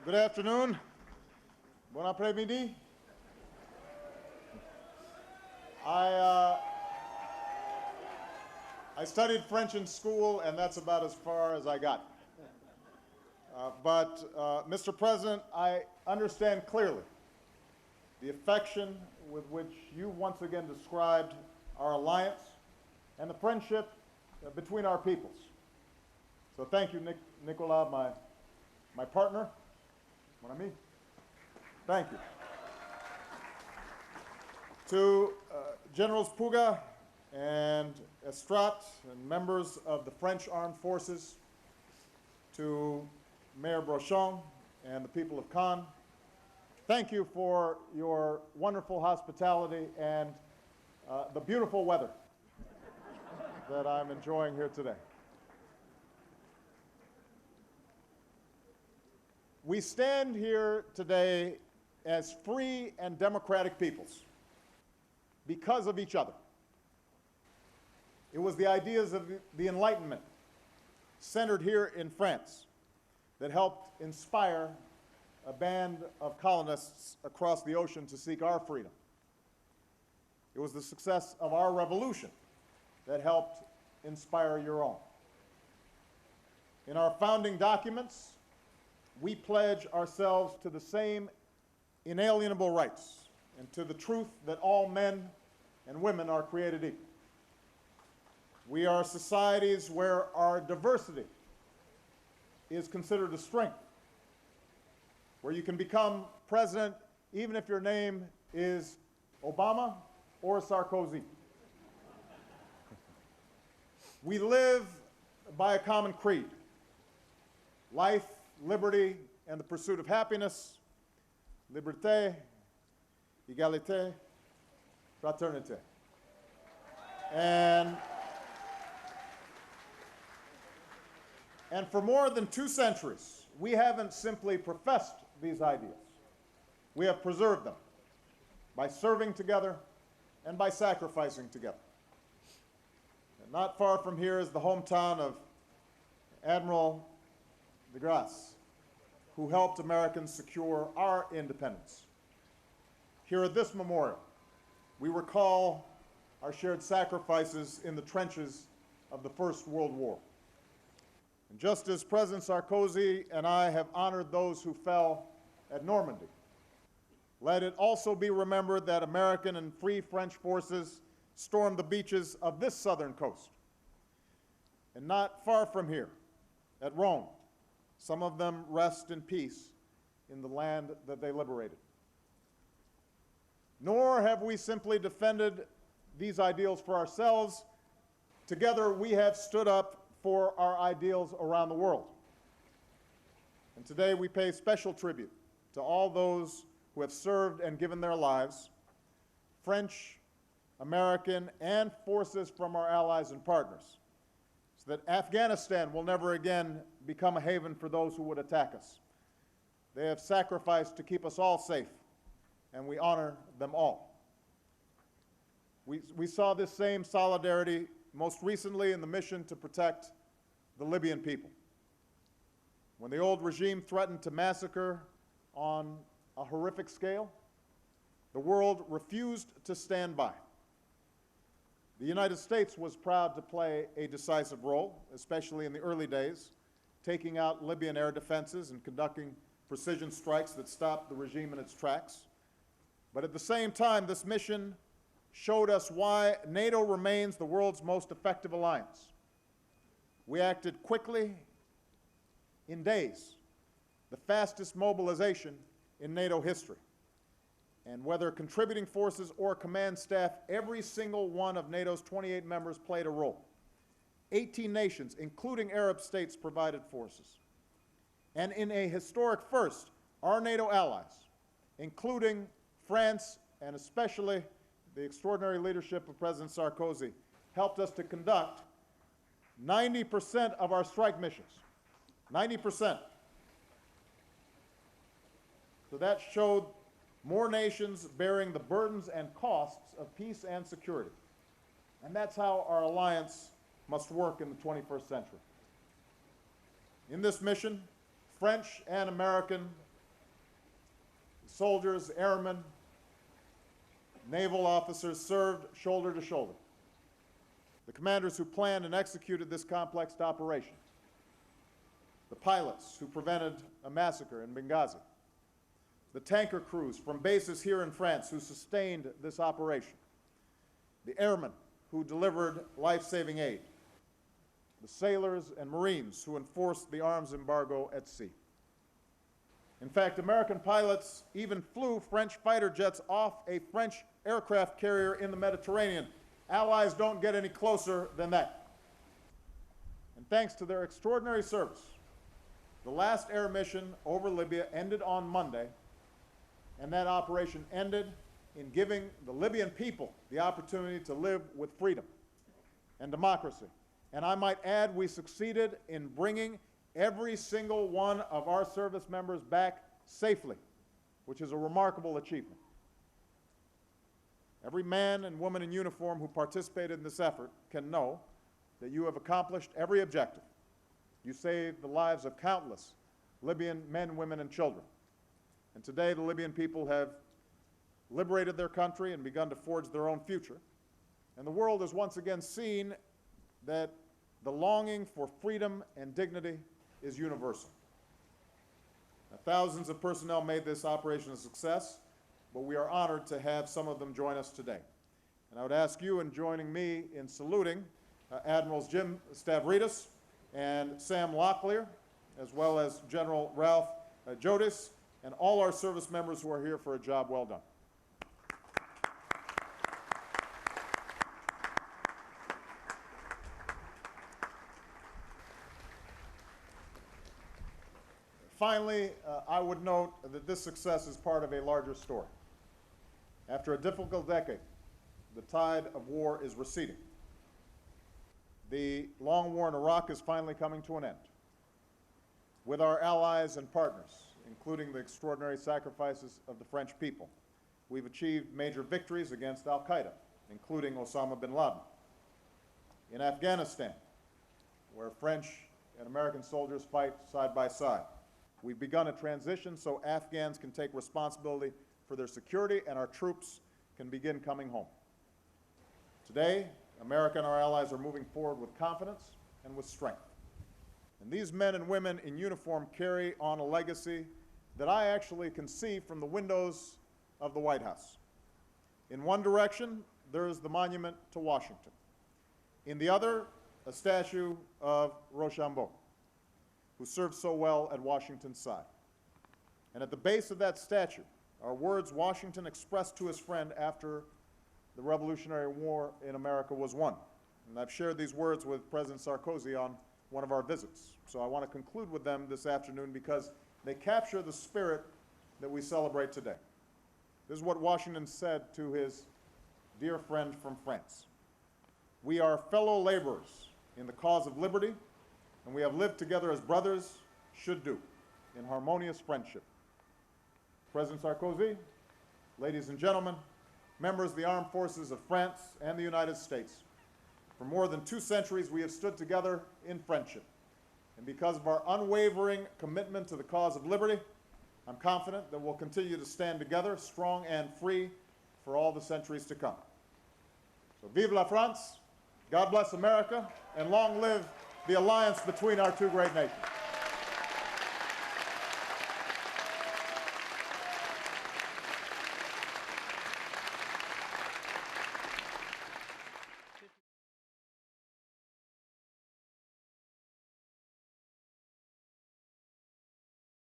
Good afternoon. Bon après-midi. I studied French in school, and that's about as far as I got. Mr. President, I understand clearly the affection with which you once again described our alliance and the friendship between our peoples. So thank you, Nicolas, my partner, mon ami. Thank you. To Generals Puga and Estrat and members of the French Armed Forces, to Mayor Brochon and the people of Cannes, thank you for your wonderful hospitality and the beautiful weather that I'm enjoying here today. We stand here today as free and democratic peoples because of each other. It was the ideas of the Enlightenment, centered here in France, that helped inspire a band of colonists across the ocean to seek our freedom. It was the success of our revolution that helped inspire your own. In our founding documents, we pledge ourselves to the same inalienable rights and to the truth that all men and women are created equal. We are societies where our diversity is considered a strength, where you can become president even if your name is Obama or Sarkozy. We live by a common creed: life, liberty, and the pursuit of happiness, liberté, égalité, fraternité. And for more than 2 centuries, we haven't simply professed these ideas. We have preserved them by serving together and by sacrificing together. And not far from here is the hometown of Admiral de Grasse, who helped Americans secure our independence. Here at this memorial, we recall our shared sacrifices in the trenches of the First World War. And just as President Sarkozy and I have honored those who fell at Normandy, let it also be remembered that American and Free French forces stormed the beaches of this southern coast. And not far from here, at Rome, some of them rest in peace in the land that they liberated. Nor have we simply defended these ideals for ourselves. Together, we have stood up for our ideals around the world. And today we pay special tribute to all those who have served and given their lives, French, American, and forces from our allies and partners, so that Afghanistan will never again become a haven for those who would attack us. They have sacrificed to keep us all safe, and we honor them all. We saw this same solidarity most recently in the mission to protect the Libyan people. When the old regime threatened to massacre on a horrific scale, the world refused to stand by. The United States was proud to play a decisive role, especially in the early days, taking out Libyan air defenses and conducting precision strikes that stopped the regime in its tracks. But at the same time, this mission showed us why NATO remains the world's most effective alliance. We acted quickly, in days, the fastest mobilization in NATO history. And whether contributing forces or command staff, every single one of NATO's 28 members played a role. 18 nations, including Arab states, provided forces. And in a historic first, our NATO allies, including France and especially the extraordinary leadership of President Sarkozy, helped us to conduct 90% of our strike missions. 90%. So that showed more nations bearing the burdens and costs of peace and security. And that's how our alliance must work in the 21st century. In this mission, French and American soldiers, airmen, naval officers served shoulder to shoulder. The commanders who planned and executed this complex operation. The pilots who prevented a massacre in Benghazi. The tanker crews from bases here in France who sustained this operation. The airmen who delivered life-saving aid. The sailors and Marines who enforced the arms embargo at sea. In fact, American pilots even flew French fighter jets off a French aircraft carrier in the Mediterranean. Allies don't get any closer than that. And thanks to their extraordinary service, the last air mission over Libya ended on Monday, and that operation ended in giving the Libyan people the opportunity to live with freedom and democracy. And I might add, we succeeded in bringing every single one of our service members back safely, which is a remarkable achievement. Every man and woman in uniform who participated in this effort can know that you have accomplished every objective. You saved the lives of countless Libyan men, women, and children. And today, the Libyan people have liberated their country and begun to forge their own future. And the world has once again seen that the longing for freedom and dignity is universal. Now, thousands of personnel made this operation a success, but we are honored to have some of them join us today. And I would ask you in joining me in saluting Admirals Jim Stavridis and Sam Locklear, as well as General Ralph Jodis, and all our service members who are here for a job well done. Finally, I would note that this success is part of a larger story. After a difficult decade, the tide of war is receding. The long war in Iraq is finally coming to an end. With our allies and partners, including the extraordinary sacrifices of the French people, we've achieved major victories against al-Qaeda, including Osama bin Laden. In Afghanistan, where French and American soldiers fight side by side, we've begun a transition so Afghans can take responsibility for their security and our troops can begin coming home. Today, America and our allies are moving forward with confidence and with strength. And these men and women in uniform carry on a legacy that I actually can see from the windows of the White House. In one direction, there's the monument to Washington. In the other, a statue of Rochambeau, who served so well at Washington's side. And at the base of that statue are words Washington expressed to his friend after the Revolutionary War in America was won. And I've shared these words with President Sarkozy on one of our visits. So I want to conclude with them this afternoon because they capture the spirit that we celebrate today. This is what Washington said to his dear friend from France. "We are fellow laborers in the cause of liberty, and we have lived together as brothers should do, in harmonious friendship." President Sarkozy, ladies and gentlemen, members of the armed forces of France and the United States, for more than 2 centuries we have stood together in friendship. And because of our unwavering commitment to the cause of liberty, I'm confident that we'll continue to stand together, strong and free, for all the centuries to come. So vive la France, God bless America, and long live the alliance between our two great nations.